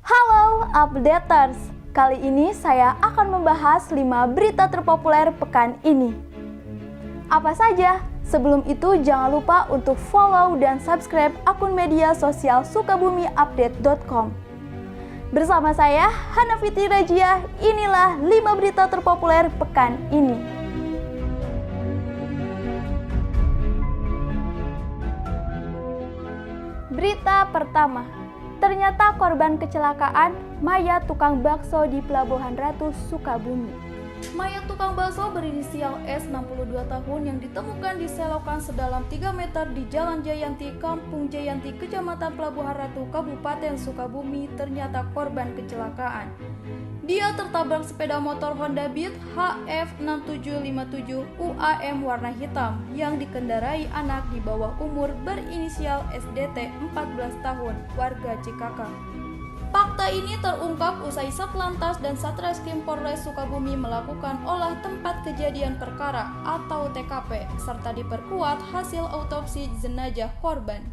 Halo Updaters, kali ini saya akan membahas 5 berita terpopuler pekan ini. Apa saja? Sebelum itu jangan lupa untuk follow dan subscribe akun media sosial sukabumiupdate.com. Bersama saya, Hanafiti Rajia, inilah 5 berita terpopuler pekan ini. Berita pertama, ternyata korban kecelakaan mayat tukang bakso di Pelabuhan Ratu, Sukabumi. Mayat tukang bakso berinisial S 62 tahun yang ditemukan di selokan sedalam 3 meter di Jalan Jayanti, Kampung Jayanti, Kecamatan Pelabuhan Ratu, Kabupaten Sukabumi ternyata korban kecelakaan. Dia tertabrak sepeda motor Honda Beat HF6757 UAM warna hitam yang dikendarai anak di bawah umur berinisial SDT 14 tahun, warga Cikaka. Fakta ini terungkap usai Satlantas dan Satreskrim Polres Sukabumi melakukan olah tempat kejadian perkara atau TKP serta diperkuat hasil autopsi jenazah korban.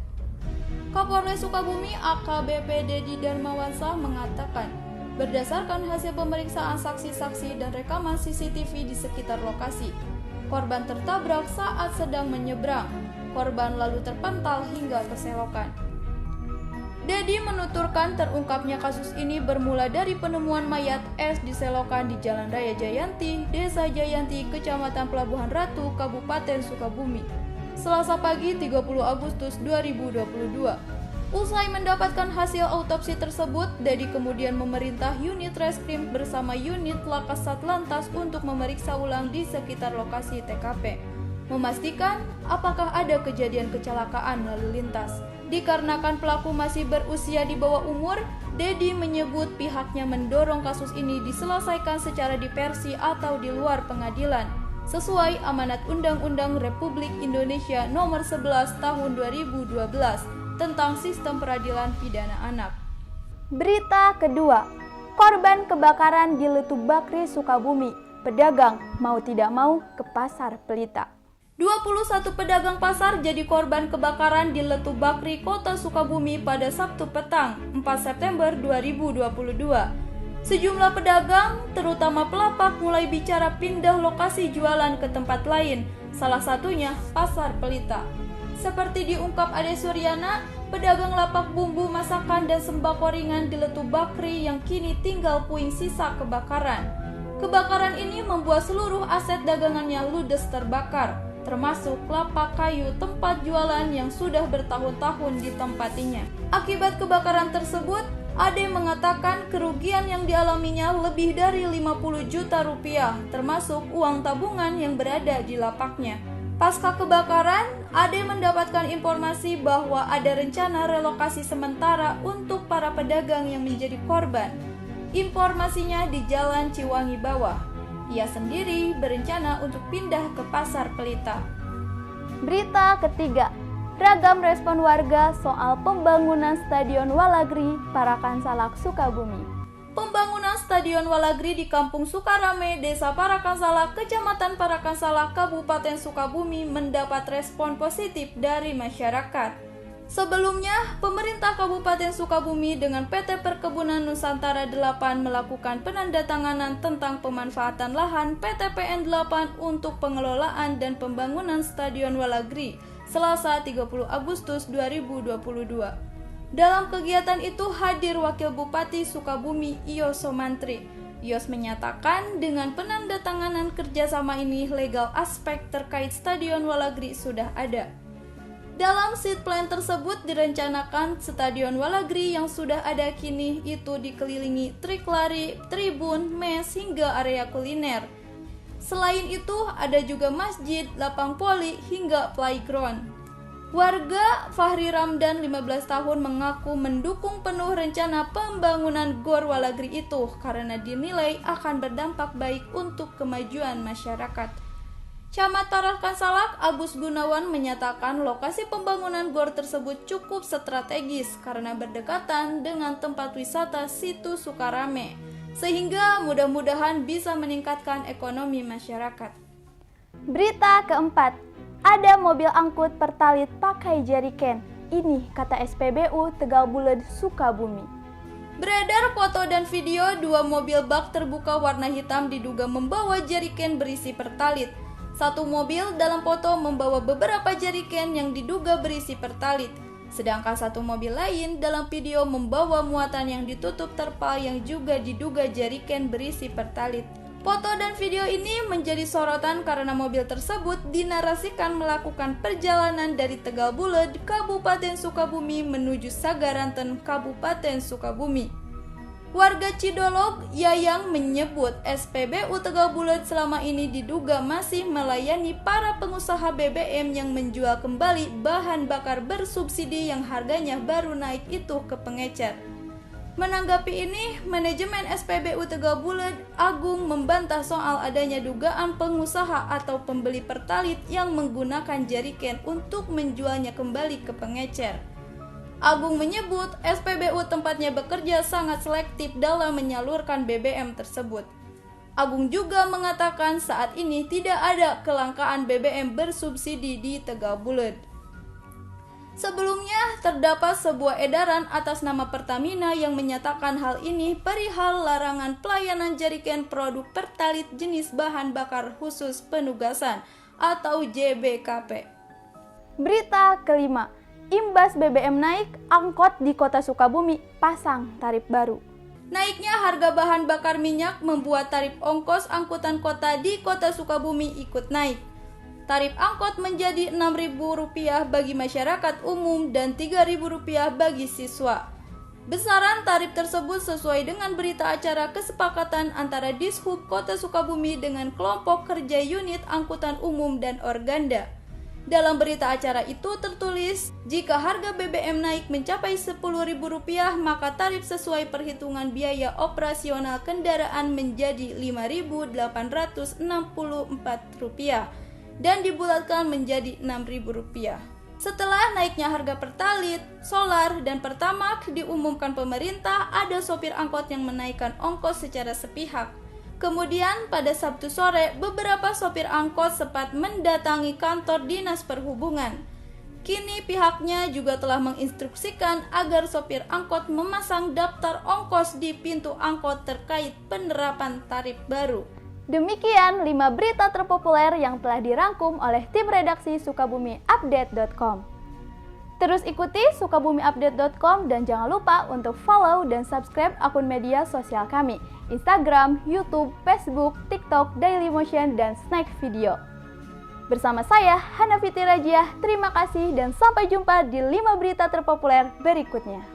Kapolres Sukabumi AKBP Dedi Darmawansyah mengatakan, berdasarkan hasil pemeriksaan saksi-saksi dan rekaman CCTV di sekitar lokasi, korban tertabrak saat sedang menyeberang. Korban lalu terpental hingga ke selokan. Dedi menuturkan terungkapnya kasus ini bermula dari penemuan mayat S di selokan di Jalan Raya Jayanti, Desa Jayanti, Kecamatan Pelabuhan Ratu, Kabupaten Sukabumi, Selasa pagi 30 Agustus 2022. Usai mendapatkan hasil autopsi tersebut, Dedi kemudian memerintah unit reskrim bersama unit Lakas Satlantas untuk memeriksa ulang di sekitar lokasi TKP, memastikan apakah ada kejadian kecelakaan lalu lintas. Dikarenakan pelaku masih berusia di bawah umur, Dedi menyebut pihaknya mendorong kasus ini diselesaikan secara diversi atau di luar pengadilan, sesuai amanat Undang-Undang Republik Indonesia Nomor 11 Tahun 2012 tentang Sistem Peradilan Pidana Anak. Berita kedua, korban kebakaran di Letu Bakri, Sukabumi. Pedagang mau tidak mau ke Pasar Pelita. 21 pedagang pasar jadi korban kebakaran di Letu Bakri, Kota Sukabumi pada Sabtu petang, 4 September 2022. Sejumlah pedagang, terutama pelapak, mulai bicara pindah lokasi jualan ke tempat lain, salah satunya Pasar Pelita. Seperti diungkap Ade Suryana, pedagang lapak bumbu masakan dan sembako ringan di Letu Bakri yang kini tinggal puing sisa kebakaran. Kebakaran ini membuat seluruh aset dagangannya ludes terbakar, termasuk lapak kayu tempat jualan yang sudah bertahun-tahun ditempatinya. Akibat kebakaran tersebut, Ade mengatakan kerugian yang dialaminya lebih dari 50 juta rupiah, termasuk uang tabungan yang berada di lapaknya. Pasca kebakaran, Ade mendapatkan informasi bahwa ada rencana relokasi sementara untuk para pedagang yang menjadi korban. Informasinya di Jalan Ciwangi Bawah. Ia sendiri berencana untuk pindah ke Pasar Pelita. Berita ketiga, ragam respon warga soal pembangunan Stadion Walagri, Parakan Salak, Sukabumi. Pembangunan Stadion Walagri di Kampung Sukarame, Desa Parakan Salak, Kecamatan Parakan Salak, Kabupaten Sukabumi mendapat respon positif dari masyarakat. Sebelumnya, pemerintah Kabupaten Sukabumi dengan PT Perkebunan Nusantara 8 melakukan penandatanganan tentang pemanfaatan lahan PTPN 8 untuk pengelolaan dan pembangunan Stadion Walagri Selasa 30 Agustus 2022. Dalam kegiatan itu hadir Wakil Bupati Sukabumi Iyos Somantri. Iyos menyatakan dengan penandatanganan kerjasama ini legal aspek terkait Stadion Walagri sudah ada. Dalam seat plan tersebut direncanakan Stadion Walagri yang sudah ada kini itu dikelilingi trik lari, tribun, mes hingga area kuliner. Selain itu ada juga masjid, lapang voli hingga playground. Warga Fahri Ramdan 15 tahun mengaku mendukung penuh rencana pembangunan Gor Walagri itu karena dinilai akan berdampak baik untuk kemajuan masyarakat. Camat Parakan Salak Agus Gunawan menyatakan lokasi pembangunan gor tersebut cukup strategis karena berdekatan dengan tempat wisata Situ Sukarame, sehingga mudah-mudahan bisa meningkatkan ekonomi masyarakat. Berita keempat, ada mobil angkut pertalit pakai jeriken. Ini kata SPBU Tegal Bulet, Sukabumi. Beredar foto dan video dua mobil bak terbuka warna hitam diduga membawa jerigen berisi pertalit. Satu mobil dalam foto membawa beberapa jerigen yang diduga berisi pertalit. Sedangkan satu mobil lain dalam video membawa muatan yang ditutup terpal yang juga diduga jerigen berisi pertalit. Foto dan video ini menjadi sorotan karena mobil tersebut dinarasikan melakukan perjalanan dari Tegal Bulet, Kabupaten Sukabumi menuju Sagaranten, Kabupaten Sukabumi. Warga Cidolog, Yayang menyebut SPBU Tegal Bulet selama ini diduga masih melayani para pengusaha BBM yang menjual kembali bahan bakar bersubsidi yang harganya baru naik itu ke pengecer. Menanggapi ini, manajemen SPBU Tegal Bulet, Agung membantah soal adanya dugaan pengusaha atau pembeli pertalit yang menggunakan jerigen untuk menjualnya kembali ke pengecer. Agung menyebut SPBU tempatnya bekerja sangat selektif dalam menyalurkan BBM tersebut. Agung juga mengatakan saat ini tidak ada kelangkaan BBM bersubsidi di Tegal Bulet. Sebelumnya, terdapat sebuah edaran atas nama Pertamina yang menyatakan hal ini perihal larangan pelayanan jerigen produk pertalit jenis bahan bakar khusus penugasan atau JBKP. Berita kelima, imbas BBM naik, angkot di Kota Sukabumi pasang tarif baru. Naiknya harga bahan bakar minyak membuat tarif ongkos angkutan kota di Kota Sukabumi ikut naik. Tarif angkot menjadi Rp6.000 bagi masyarakat umum dan Rp3.000 bagi siswa. Besaran tarif tersebut sesuai dengan berita acara kesepakatan antara Dishub Kota Sukabumi dengan kelompok kerja unit angkutan umum dan Organda. Dalam berita acara itu tertulis, jika harga BBM naik mencapai Rp10.000, maka tarif sesuai perhitungan biaya operasional kendaraan menjadi Rp5.864 dan dibulatkan menjadi Rp6.000. Setelah naiknya harga pertalit, solar, dan pertamax diumumkan pemerintah, ada sopir angkot yang menaikkan ongkos secara sepihak. Kemudian pada Sabtu sore, beberapa sopir angkot sempat mendatangi kantor Dinas Perhubungan. Kini pihaknya juga telah menginstruksikan agar sopir angkot memasang daftar ongkos di pintu angkot terkait penerapan tarif baru. Demikian 5 berita terpopuler yang telah dirangkum oleh tim redaksi sukabumiupdate.com. Terus ikuti sukabumiupdate.com dan jangan lupa untuk follow dan subscribe akun media sosial kami, Instagram, YouTube, Facebook, TikTok, Dailymotion, dan Snack Video. Bersama saya, Hana Fitri Rajiah, terima kasih dan sampai jumpa di 5 berita terpopuler berikutnya.